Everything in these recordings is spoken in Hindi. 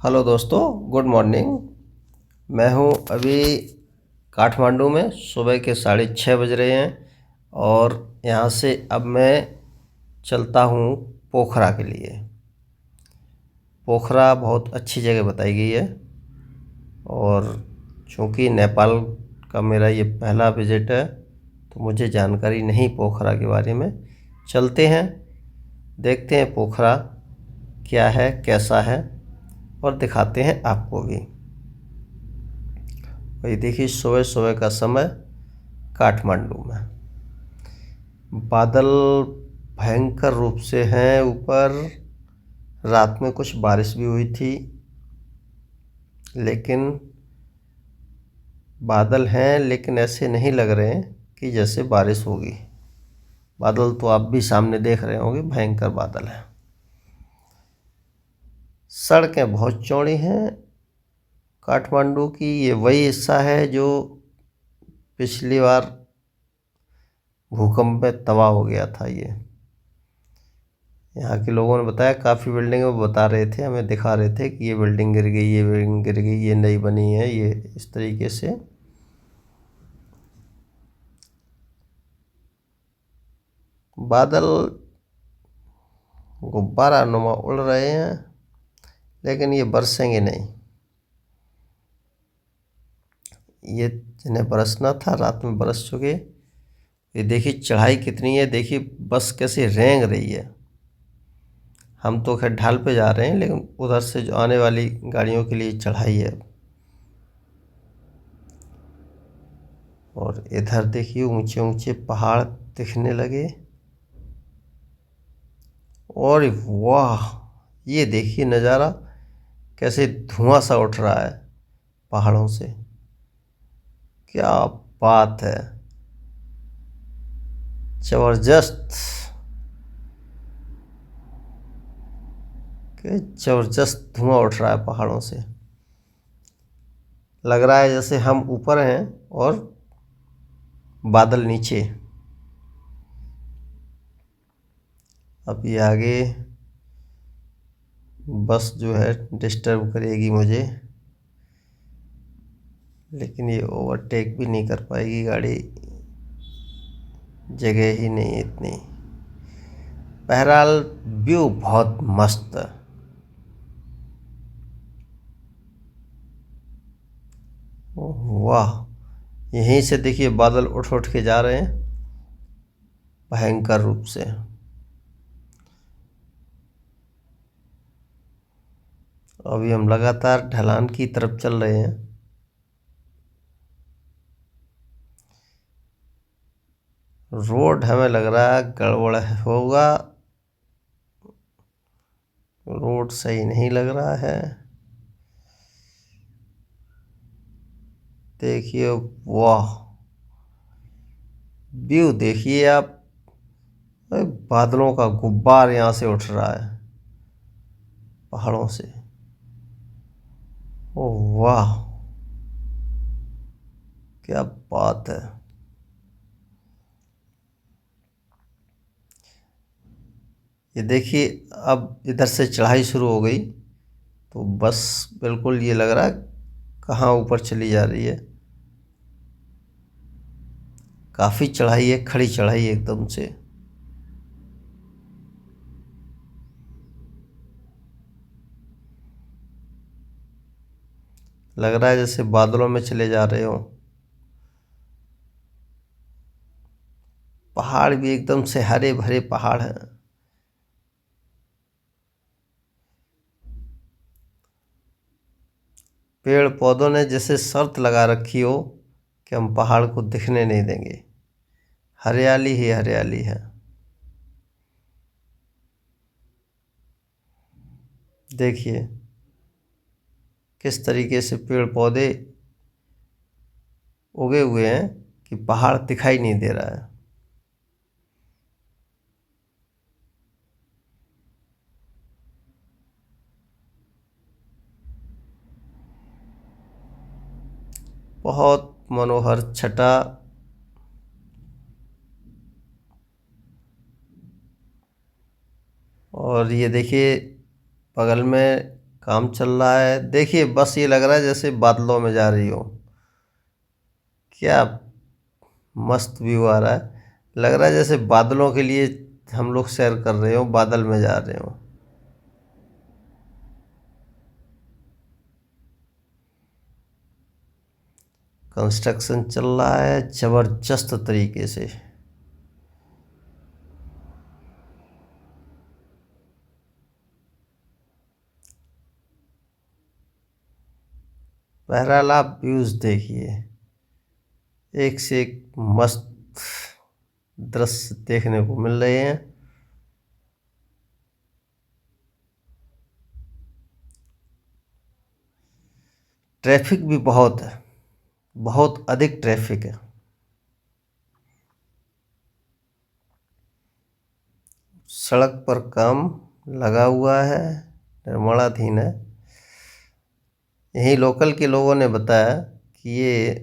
हेलो दोस्तों, गुड मॉर्निंग। मैं हूं अभी काठमांडू में। सुबह के 6:30 बज रहे हैं और यहां से अब मैं चलता हूं पोखरा के लिए। पोखरा बहुत अच्छी जगह बताई गई है और चूँकि नेपाल का मेरा ये पहला विज़िट है तो मुझे जानकारी नहीं पोखरा के बारे में। चलते हैं, देखते हैं पोखरा क्या है, कैसा है और दिखाते हैं आपको भी। वही देखिए, सुबह सुबह का समय काठमांडू में बादल भयंकर रूप से हैं ऊपर। रात में कुछ बारिश भी हुई थी, लेकिन बादल हैं लेकिन ऐसे नहीं लग रहे हैं कि जैसे बारिश होगी। बादल तो आप भी सामने देख रहे होंगे, भयंकर बादल हैं। सड़कें बहुत चौड़ी हैं काठमांडू की। ये वही हिस्सा है जो पिछली बार भूकंप में तबाह हो गया था। ये यहाँ के लोगों ने बताया, काफ़ी बिल्डिंग वो बता रहे थे, हमें दिखा रहे थे कि ये बिल्डिंग गिर गई, ये बिल्डिंग गिर गई, ये नई बनी है, ये इस तरीके से। बादल गुब्बारा नुमा उड़ रहे हैं लेकिन ये बरसेंगे नहीं। ये जिन्हें बरसना था रात में बरस चुके। ये देखिए चढ़ाई कितनी है, देखिए बस कैसे रेंग रही है। हम तो खैर ढाल पे जा रहे हैं, लेकिन उधर से जो आने वाली गाड़ियों के लिए चढ़ाई है। और इधर देखिए ऊंचे ऊंचे पहाड़ दिखने लगे। और वाह, ये देखिए नज़ारा, कैसे धुआं सा उठ रहा है पहाड़ों से। क्या बात है, जबरदस्त, कि जबरदस्त धुआं उठ रहा है पहाड़ों से। लग रहा है जैसे हम ऊपर हैं और बादल नीचे। अब ये आगे बस जो है डिस्टर्ब करेगी मुझे, लेकिन ये ओवरटेक भी नहीं कर पाएगी गाड़ी, जगह ही नहीं है इतनी। बहरहाल व्यू बहुत मस्त है। वाह, यहीं से देखिए बादल उठ उठ के जा रहे हैं भयंकर रूप से। अभी हम लगातार ढलान की तरफ चल रहे हैं। रोड हमें लग रहा है गड़बड़ होगा, रोड सही नहीं लग रहा है। देखिए वाह, व्यू देखिए आप, बादलों का गुब्बार यहाँ से उठ रहा है पहाड़ों से। ओ वाह, क्या बात है। ये देखिए अब इधर से चढ़ाई शुरू हो गई तो बस बिल्कुल ये लग रहा है कहाँ ऊपर चली जा रही है। काफ़ी चढ़ाई है, खड़ी चढ़ाई एकदम से। लग रहा है जैसे बादलों में चले जा रहे हो। पहाड़ भी एकदम से हरे भरे पहाड़ हैं। पेड़ पौधों ने जैसे शर्त लगा रखी हो कि हम पहाड़ को दिखने नहीं देंगे, हरियाली ही हरियाली है। देखिए किस तरीके से पेड़ पौधे उगे हुए हैं कि पहाड़ दिखाई नहीं दे रहा है। बहुत मनोहर छटा। और ये देखिए बगल में काम चल रहा है। देखिए बस ये लग रहा है जैसे बादलों में जा रही हो। क्या मस्त व्यू आ रहा है। लग रहा है जैसे बादलों के लिए हम लोग सैर कर रहे हो, बादल में जा रहे हो। कंस्ट्रक्शन चल रहा है जबरदस्त तरीके से। बहरहाल आप व्यूज देखिए, एक से एक मस्त दृश्य देखने को मिल रहे हैं। ट्रैफिक भी बहुत है, बहुत अधिक ट्रैफिक है। सड़क पर काम लगा हुआ है, निर्माणाधीन है। यहीं लोकल के लोगों ने बताया कि ये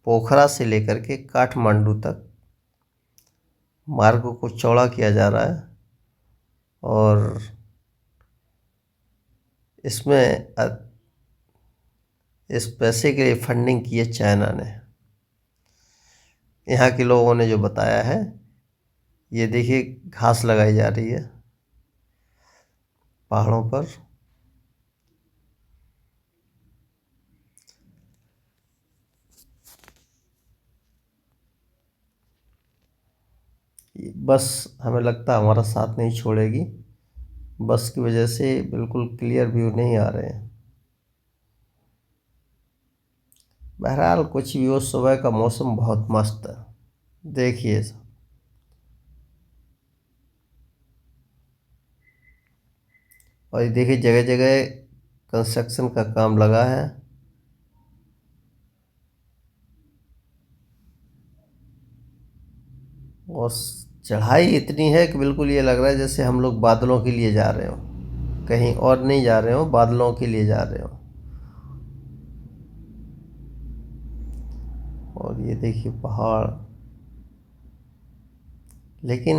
पोखरा से लेकर के काठमांडू तक मार्ग को चौड़ा किया जा रहा है और इसमें इस पैसे के लिए फंडिंग की है चाइना ने। यहाँ के लोगों ने जो बताया है, ये देखिए घास लगाई जा रही है पहाड़ों पर। बस हमें लगता है हमारा साथ नहीं छोड़ेगी। बस की वजह से बिल्कुल क्लियर व्यू नहीं आ रहे हैं। बहरहाल कुछ व्यू, सुबह का मौसम बहुत मस्त है, देखिए सब। और ये देखिए जगह जगह कंस्ट्रक्शन का काम लगा है। और चढ़ाई इतनी है कि बिल्कुल ये लग रहा है जैसे हम लोग बादलों के लिए जा रहे हो, कहीं और नहीं जा रहे हो, बादलों के लिए जा रहे हो। और ये देखिए पहाड़। लेकिन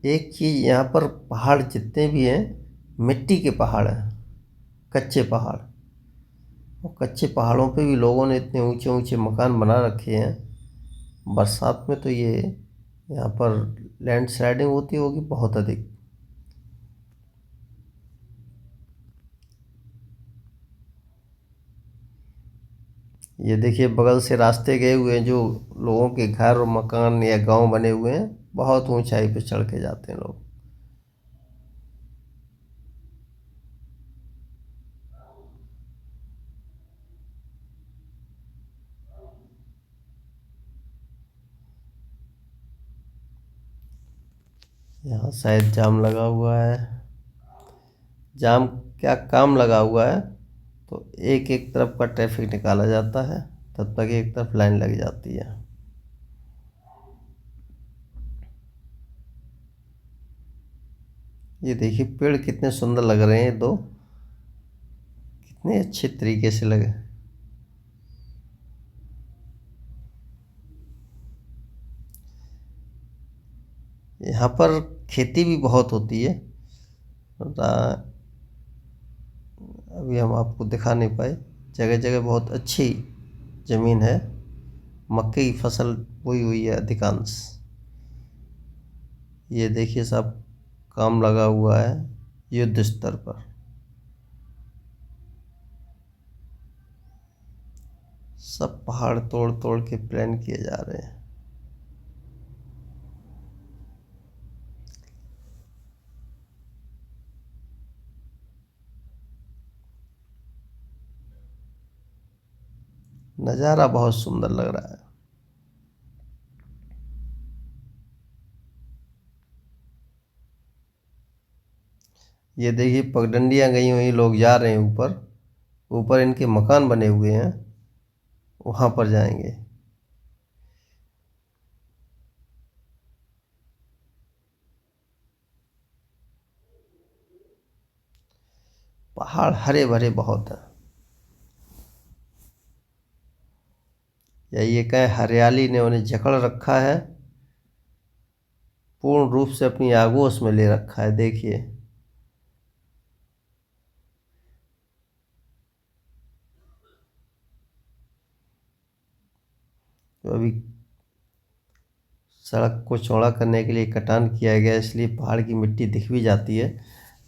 एक चीज़, यहाँ पर पहाड़ जितने भी हैं मिट्टी के पहाड़ हैं, कच्चे पहाड़। और कच्चे पहाड़ों पे भी लोगों ने इतने ऊंचे ऊंचे मकान बना रखे हैं। बरसात में तो ये यहाँ पर लैंडस्लाइडिंग होती होगी बहुत अधिक। ये देखिए बगल से रास्ते गए हुए हैं, जो लोगों के घर और मकान या गांव बने हुए हैं, बहुत ऊंचाई पे चढ़ के जाते हैं लोग। यहाँ शायद जाम लगा हुआ है। जाम क्या, काम लगा हुआ है तो एक एक तरफ का ट्रैफिक निकाला जाता है, तब तक एक तरफ लाइन लग जाती है। ये देखिए पेड़ कितने सुंदर लग रहे हैं, दो कितने अच्छे तरीके से लगे। यहाँ पर खेती भी बहुत होती है। अभी हम आपको दिखा नहीं पाए, जगह जगह बहुत अच्छी ज़मीन है। मक्के की फसल बोई हुई है अधिकांश। ये देखिए सब काम लगा हुआ है युद्ध स्तर पर। सब पहाड़ तोड़ तोड़ के प्लान किए जा रहे हैं। नज़ारा बहुत सुंदर लग रहा है। ये देखिए पगडंडियाँ गई हुई, लोग जा रहे हैं ऊपर। ऊपर इनके मकान बने हुए हैं, वहाँ पर जाएंगे। पहाड़ हरे भरे बहुत हैं, या ये कहें हरियाली ने उन्हें जकड़ रखा है, पूर्ण रूप से अपनी आगोश में ले रखा है। देखिए तो अभी सड़क को चौड़ा करने के लिए कटान किया गया, इसलिए पहाड़ की मिट्टी दिख भी जाती है,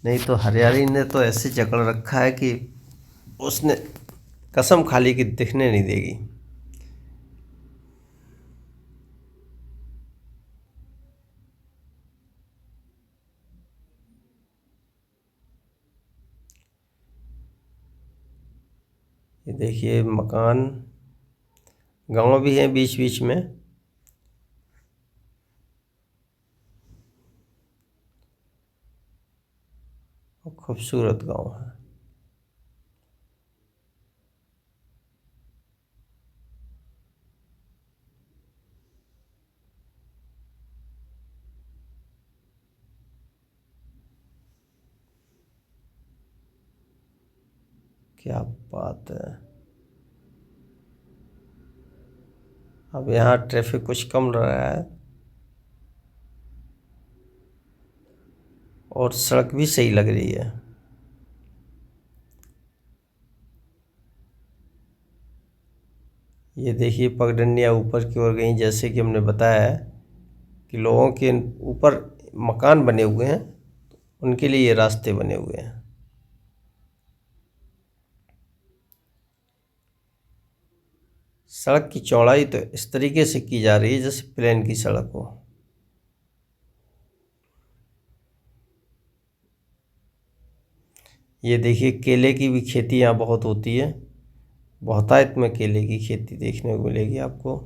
नहीं तो हरियाली ने तो ऐसे जकड़ रखा है कि उसने कसम खा ली कि दिखने नहीं देगी। ये देखिए मकान, गांव भी है बीच बीच में। खूबसूरत गांव है। क्या बात है। अब यहाँ ट्रैफिक कुछ कम रहा है और सड़क भी सही लग रही है। ये देखिए पगडंडियाँ ऊपर की ओर गई, जैसे कि हमने बताया है कि लोगों के ऊपर मकान बने हुए हैं, उनके लिए ये रास्ते बने हुए हैं। सड़क की चौड़ाई तो इस तरीके से की जा रही है जैसे प्लेन की सड़क हो। ये देखिए केले की भी खेती यहाँ बहुत होती है, बहुतायत में केले की खेती देखने को मिलेगी आपको।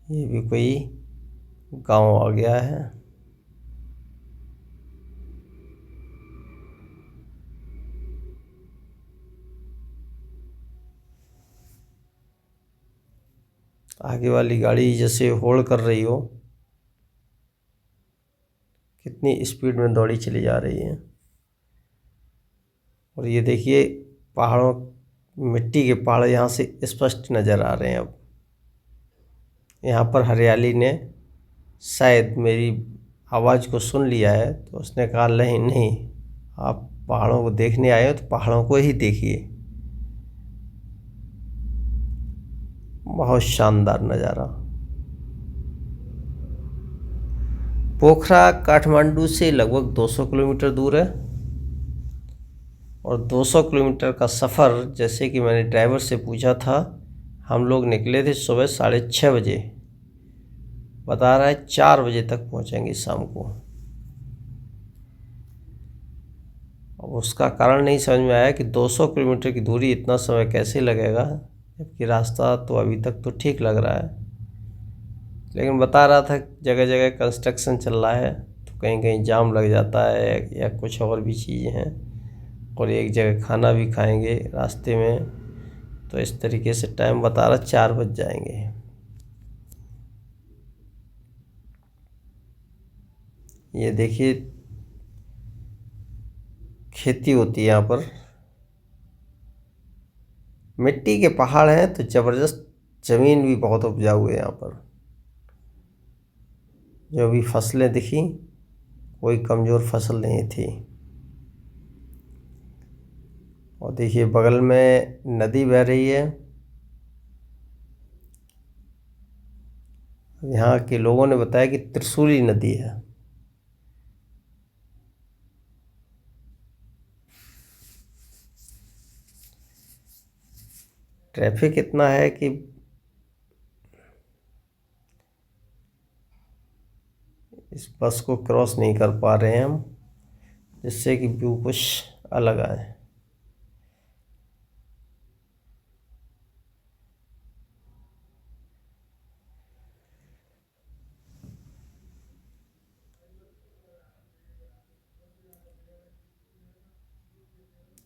ये भी कोई गांव आ गया है। आगे वाली गाड़ी जैसे होल्ड कर रही हो, कितनी स्पीड में दौड़ी चली जा रही है। और ये देखिए पहाड़ों, मिट्टी के पहाड़ यहाँ से स्पष्ट नज़र आ रहे हैं। अब यहाँ पर हरियाली ने शायद मेरी आवाज़ को सुन लिया है, तो उसने कहा नहीं नहीं, आप पहाड़ों को देखने आए हो तो पहाड़ों को ही देखिए। बहुत शानदार नज़ारा। पोखरा काठमांडू से लगभग 200 किलोमीटर दूर है और 200 किलोमीटर का सफ़र, जैसे कि मैंने ड्राइवर से पूछा था, हम लोग निकले थे सुबह 6:30 बजे, बता रहा है 4 बजे तक पहुंचेंगे शाम को। अब उसका कारण नहीं समझ में आया कि 200 किलोमीटर की दूरी इतना समय कैसे लगेगा, जबकि रास्ता तो अभी तक तो ठीक लग रहा है। लेकिन बता रहा था जगह जगह कंस्ट्रक्शन चल रहा है, तो कहीं कहीं जाम लग जाता है या कुछ और भी चीज़ें हैं, और एक जगह खाना भी खाएंगे रास्ते में, तो इस तरीके से टाइम बता रहा 4 बज जाएंगे। ये देखिए खेती होती है यहाँ पर, मिट्टी के पहाड़ हैं तो ज़बरदस्त, ज़मीन भी बहुत उपजाऊ है यहाँ पर। जो भी फसलें दिखी, कोई कमज़ोर फसल नहीं थी। और देखिए बगल में नदी बह रही है। यहाँ के लोगों ने बताया कि त्रिशूली नदी है। ट्रैफिक इतना है कि इस बस को क्रॉस नहीं कर पा रहे हैं हम, जिससे कि व्यू कुछ अलग आए।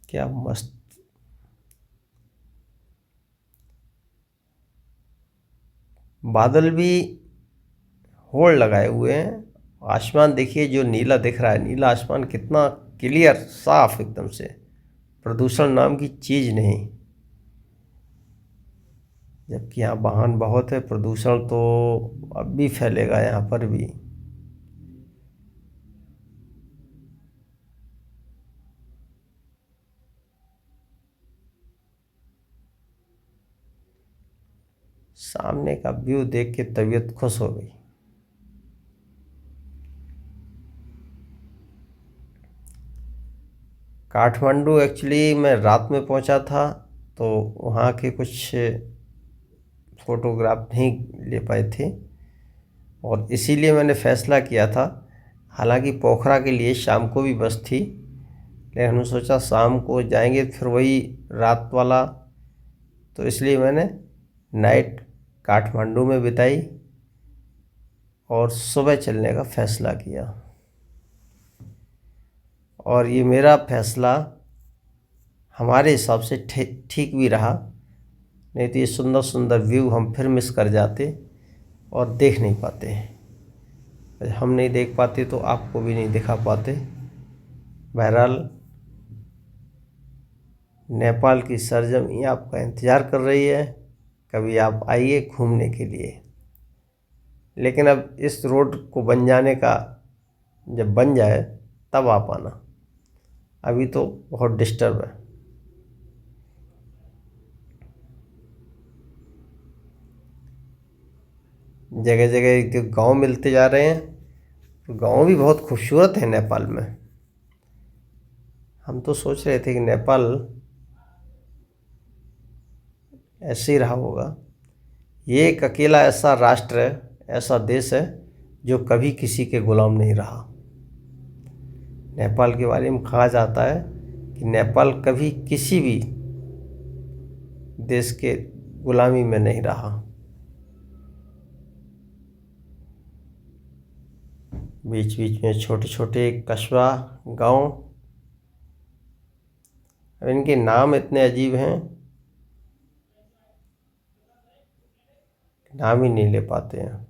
क्या मस्त। बादल भी होड़ लगाए हुए हैं। आसमान देखिए जो नीला दिख रहा है, नीला आसमान कितना क्लियर साफ एकदम से, प्रदूषण नाम की चीज़ नहीं। जबकि यहाँ वाहन बहुत है, प्रदूषण तो अब भी फैलेगा यहाँ पर भी। सामने का व्यू देख के तबीयत खुश हो गई। काठमांडू एक्चुअली मैं रात में पहुंचा था, तो वहाँ के कुछ फ़ोटोग्राफ नहीं ले पाए थे और इसीलिए मैंने फ़ैसला किया था। हालांकि पोखरा के लिए शाम को भी बस थी, लेकिन हमने सोचा शाम को जाएंगे फिर वही रात वाला, तो इसलिए मैंने नाइट काठमांडू में बिताई और सुबह चलने का फ़ैसला किया। और ये मेरा फ़ैसला हमारे हिसाब से ठीक भी रहा, नहीं तो ये सुंदर सुंदर व्यू हम फिर मिस कर जाते और देख नहीं पाते। हम नहीं देख पाते तो आपको भी नहीं दिखा पाते। बहरहाल नेपाल की सरजमी आपका इंतज़ार कर रही है, कभी आप आइए घूमने के लिए। लेकिन अब इस रोड को बन जाने का, जब बन जाए तब आप आना, अभी तो बहुत डिस्टर्ब है। जगह जगह गांव मिलते जा रहे हैं, तो गांव भी बहुत खूबसूरत है नेपाल में। हम तो सोच रहे थे कि नेपाल ऐसे ही रहा होगा। ये एक अकेला ऐसा राष्ट्र है, ऐसा देश है जो कभी किसी के गुलाम नहीं रहा। नेपाल के बारे में कहा जाता है कि नेपाल कभी किसी भी देश के गुलामी में नहीं रहा। बीच बीच में छोटे छोटे कस्बा, गांव, अब इनके नाम इतने अजीब हैं, नाम ही नहीं ले पाते हैं।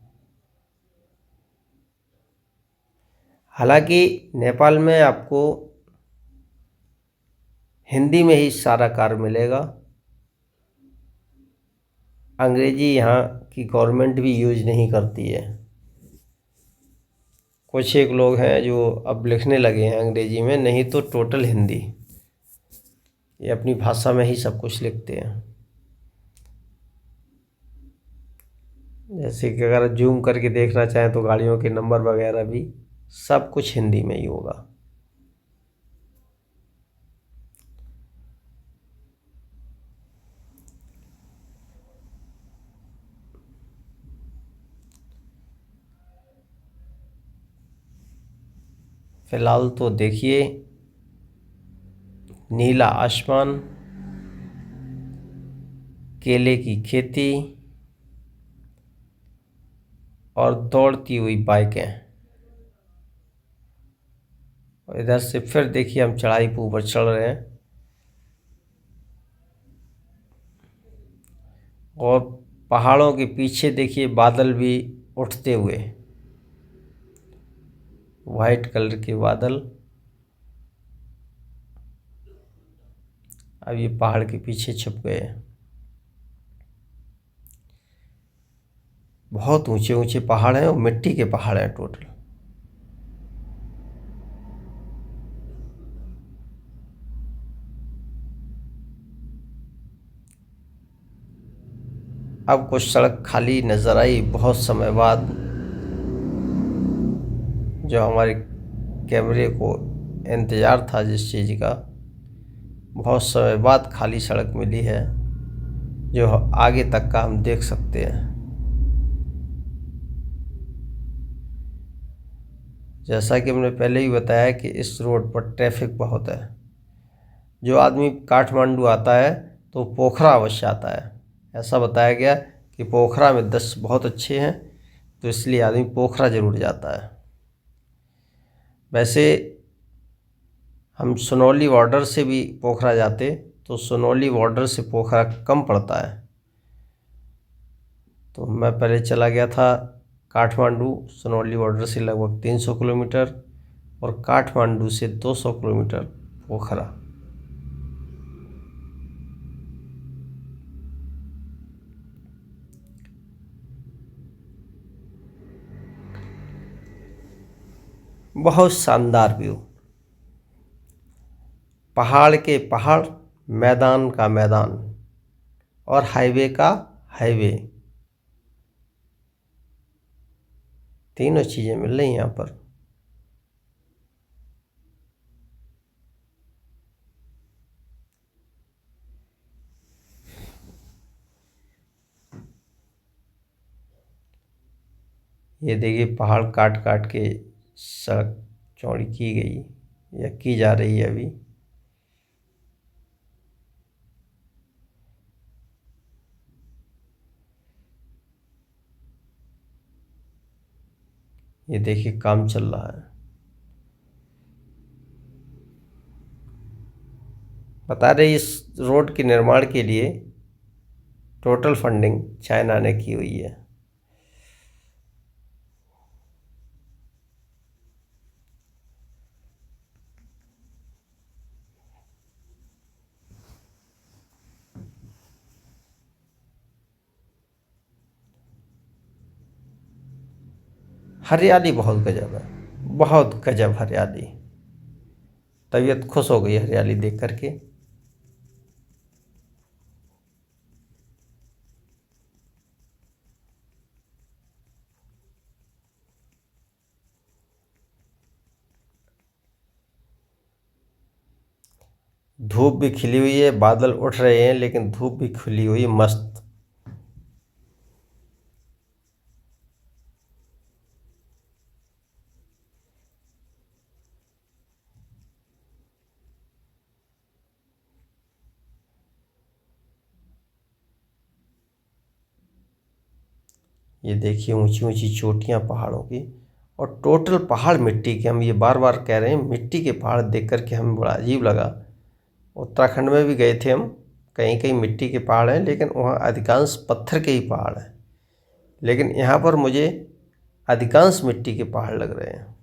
हालांकि नेपाल में आपको हिंदी में ही सारा कार्य मिलेगा। अंग्रेजी यहाँ की गवर्नमेंट भी यूज नहीं करती है। कुछ एक लोग हैं जो अब लिखने लगे हैं अंग्रेजी में, नहीं तो टोटल हिंदी। ये अपनी भाषा में ही सब कुछ लिखते हैं। जैसे कि अगर जूम करके देखना चाहें तो गाड़ियों के नंबर वगैरह भी सब कुछ हिंदी में ही होगा। फिलहाल तो देखिए नीला आसमान, केले की खेती और दौड़ती हुई बाइकें। और इधर से फिर देखिए हम चढ़ाई पे ऊपर चढ़ रहे हैं और पहाड़ों के पीछे देखिए बादल भी उठते हुए, वाइट कलर के बादल। अब ये पहाड़ के पीछे छुप गए हैं। बहुत ऊंचे ऊंचे पहाड़ हैं और मिट्टी के पहाड़ हैं टोटल। अब कुछ सड़क खाली नज़र आई बहुत समय बाद, जो हमारे कैमरे को इंतज़ार था जिस चीज़ का, बहुत समय बाद खाली सड़क मिली है जो आगे तक का हम देख सकते हैं। जैसा कि हमने पहले ही बताया कि इस रोड पर ट्रैफिक बहुत है। जो आदमी काठमांडू आता है तो पोखरा अवश्य आता है। ऐसा बताया गया कि पोखरा में दृश्य बहुत अच्छे हैं, तो इसलिए आदमी पोखरा ज़रूर जाता है। वैसे हम सुनौली बॉर्डर से भी पोखरा जाते तो सुनौली बॉर्डर से पोखरा कम पड़ता है। तो मैं पहले चला गया था काठमांडू, सुनौली बॉर्डर से लगभग 300 किलोमीटर और काठमांडू से 200 किलोमीटर पोखरा। बहुत शानदार व्यू, पहाड़ के पहाड़, मैदान का मैदान और हाईवे का हाईवे, तीनों चीज़ें मिल रही हैं यहाँ पर। ये देखिए पहाड़ काट काट के सड़क चौड़ी की गई या की जा रही है अभी। ये देखिए काम चल रहा है। बता रहे इस रोड के निर्माण के लिए टोटल फंडिंग चाइना ने की हुई है। हरियाली बहुत गजब है, बहुत गजब हरियाली, तबीयत खुश हो गई हरियाली देख करके। धूप भी खिली हुई है, बादल उठ रहे हैं लेकिन धूप भी खिली हुई मस्त। ये देखिए ऊंची ऊंची चोटियां पहाड़ों की, और टोटल पहाड़ मिट्टी के। हम ये बार बार कह रहे हैं, मिट्टी के पहाड़ देख करके हमें बड़ा अजीब लगा। उत्तराखंड में भी गए थे हम, कहीं कहीं मिट्टी के पहाड़ हैं लेकिन वहाँ अधिकांश पत्थर के ही पहाड़ हैं, लेकिन यहाँ पर मुझे अधिकांश मिट्टी के पहाड़ लग रहे हैं।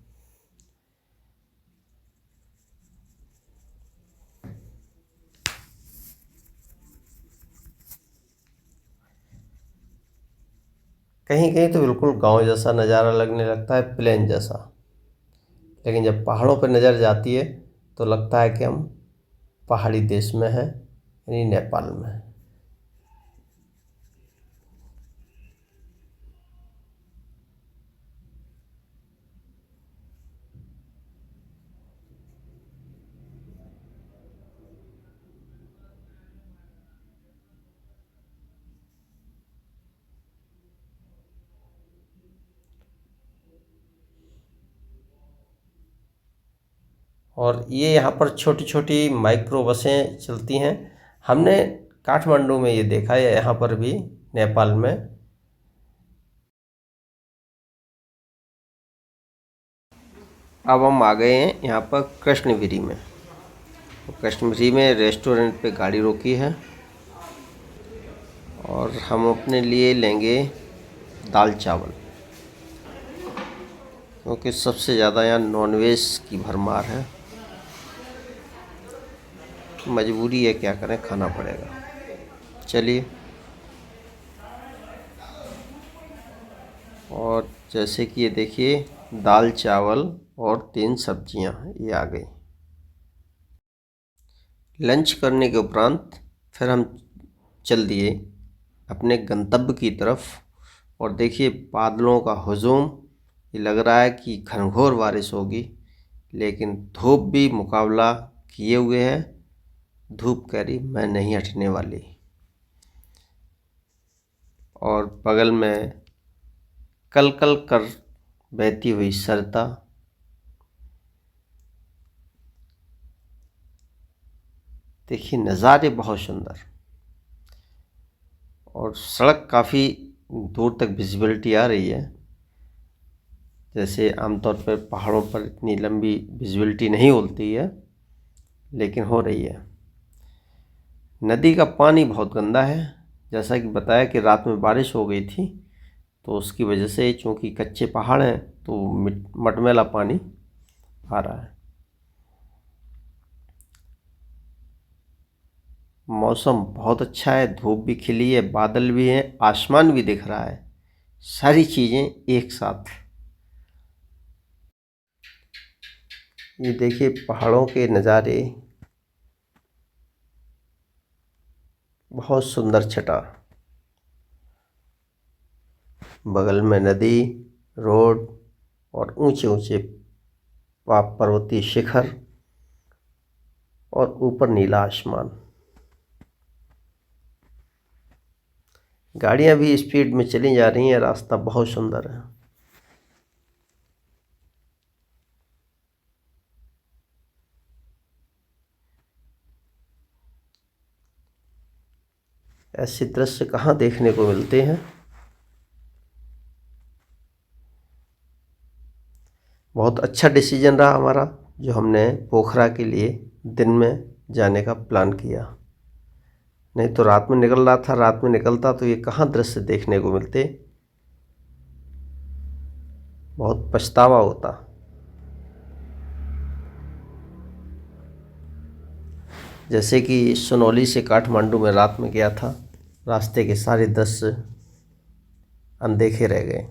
कहीं कहीं तो बिल्कुल गांव जैसा नज़ारा लगने लगता है, प्लेन जैसा, लेकिन जब पहाड़ों पर नज़र जाती है तो लगता है कि हम पहाड़ी देश में हैं, यानी नेपाल में हैं। और ये यहाँ पर छोटी छोटी माइक्रो बसें चलती हैं। हमने काठमांडू में ये देखा है, यहाँ पर भी नेपाल में। अब हम आ गए हैं यहाँ पर कृष्णगिरी में। तो कृष्णगिरी में रेस्टोरेंट पे गाड़ी रोकी है और हम अपने लिए लेंगे दाल चावल, क्योंकि सबसे ज़्यादा यहाँ नॉनवेज की भरमार है। मजबूरी है, क्या करें, खाना पड़ेगा। चलिए। और जैसे कि ये देखिए दाल चावल और 3 सब्जियां ये आ गई। लंच करने के उपरांत फिर हम चल दिए अपने गंतव्य की तरफ। और देखिए बादलों का हुजूम, ये लग रहा है कि घनघोर बारिश होगी, लेकिन धूप भी मुकाबला किए हुए है। धूप कह रही मैं नहीं हटने वाली। और बगल में कल कल कर बहती हुई सरता। देखिए नज़ारे बहुत सुंदर, और सड़क काफ़ी दूर तक विजिबिलिटी आ रही है। जैसे आमतौर पर पहाड़ों पर इतनी लंबी विजिबिलिटी नहीं होती है, लेकिन हो रही है। नदी का पानी बहुत गंदा है, जैसा कि बताया कि रात में बारिश हो गई थी, तो उसकी वजह से चूँकि कच्चे पहाड़ हैं तो मटमैला पानी आ रहा है। मौसम बहुत अच्छा है, धूप भी खिली है, बादल भी हैं, आसमान भी दिख रहा है, सारी चीज़ें एक साथ। ये देखिए पहाड़ों के नज़ारे, बहुत सुंदर छटा, बगल में नदी, रोड और ऊंचे ऊंचे पर्वतीय शिखर और ऊपर नीला आसमान। गाड़ियां भी स्पीड में चली जा रही हैं, रास्ता बहुत सुंदर है। ऐसे दृश्य कहाँ देखने को मिलते हैं। बहुत अच्छा डिसीजन रहा हमारा जो हमने पोखरा के लिए दिन में जाने का प्लान किया, नहीं तो रात में निकल रहा था। रात में निकलता तो ये कहाँ दृश्य देखने को मिलते, बहुत पछतावा होता। जैसे कि सुनौली से काठमांडू में रात में गया था, रास्ते के सारे दृश्य अनदेखे रह गए।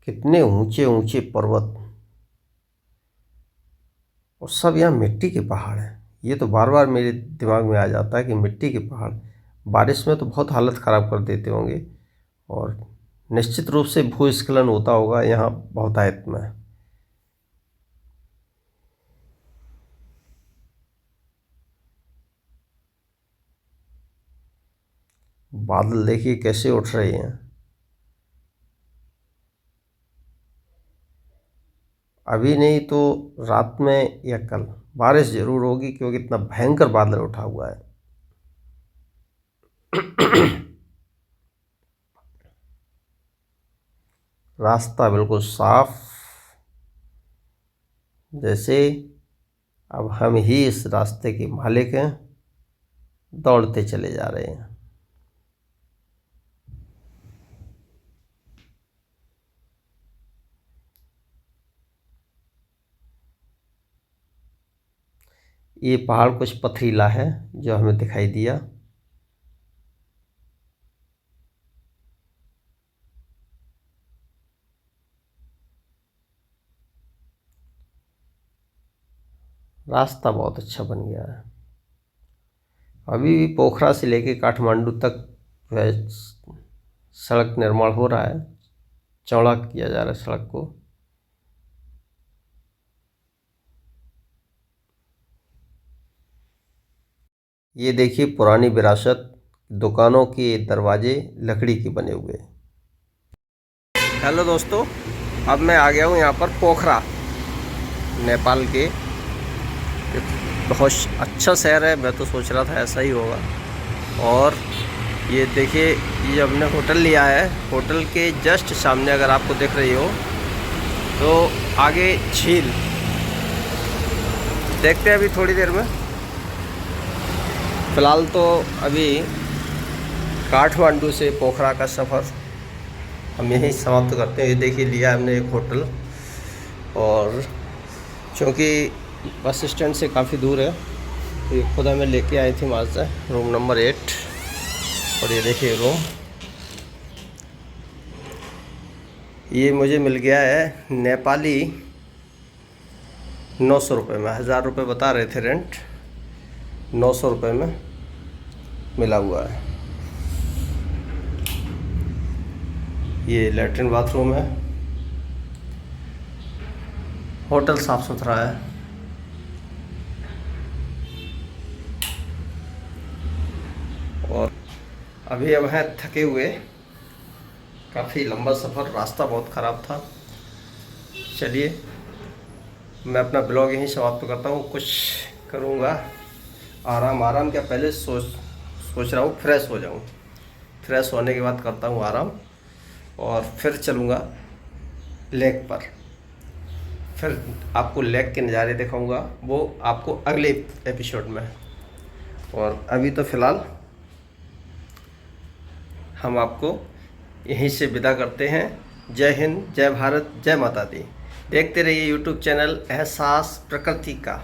कितने ऊंचे ऊंचे पर्वत, और सब यहाँ मिट्टी के पहाड़ हैं। ये तो बार बार मेरे दिमाग में आ जाता है कि मिट्टी के पहाड़ बारिश में तो बहुत हालत ख़राब कर देते होंगे, और निश्चित रूप से भूस्खलन होता होगा यहाँ बहुतायत में। बादल देखिए कैसे उठ रहे हैं। अभी नहीं तो रात में या कल बारिश ज़रूर होगी, क्योंकि इतना भयंकर बादल उठा हुआ है। रास्ता बिल्कुल साफ, जैसे अब हम ही इस रास्ते के मालिक हैं, दौड़ते चले जा रहे हैं। ये पहाड़ कुछ पथरीला है जो हमें दिखाई दिया। रास्ता बहुत अच्छा बन गया है। अभी भी पोखरा से लेके काठमांडू तक जो है सड़क निर्माण हो रहा है, चौड़ा किया जा रहा है सड़क को। ये देखिए पुरानी विरासत, दुकानों के दरवाजे लकड़ी के बने हुए। हेलो दोस्तों, अब मैं आ गया हूँ यहाँ पर पोखरा, नेपाल के। बहुत अच्छा शहर है, मैं तो सोच रहा था ऐसा ही होगा। और ये देखिए, ये हमने होटल लिया है। होटल के जस्ट सामने अगर आपको दिख रही हो तो आगे झील देखते हैं अभी थोड़ी देर में। फ़िलहाल तो अभी काठमांडू से पोखरा का सफ़र हम यहीं समाप्त करते हैं। ये देखिए लिया हमने एक होटल, और चूँकि बस स्टैंड से काफ़ी दूर है तो ये खुद हमें लेके आई थी वहाँ से, रूम नंबर 8। और ये देखिए रूम, ये मुझे मिल गया है नेपाली 900 रुपये में। 1000 रुपये बता रहे थे रेंट, 900 रुपये में मिला हुआ है। ये लैट्रिन बाथरूम है। होटल साफ़ सुथरा है। और अभी अब हैं थके हुए, काफ़ी लंबा सफ़र, रास्ता बहुत ख़राब था। चलिए मैं अपना ब्लॉग यहीं समाप्त करता हूँ। कुछ करूँगा आराम क्या, पहले सोच रहा हूँ फ्रेश हो जाऊँ। फ्रेश होने के बाद करता हूँ आराम, और फिर चलूँगा लेक पर। फिर आपको लेक के नज़ारे दिखाऊँगा, वो आपको अगले एपिसोड में। और अभी तो फ़िलहाल हम आपको यहीं से विदा करते हैं। जय हिंद, जय भारत, जय माता दी। देखते रहिए यूट्यूब चैनल एहसास प्रकृति का।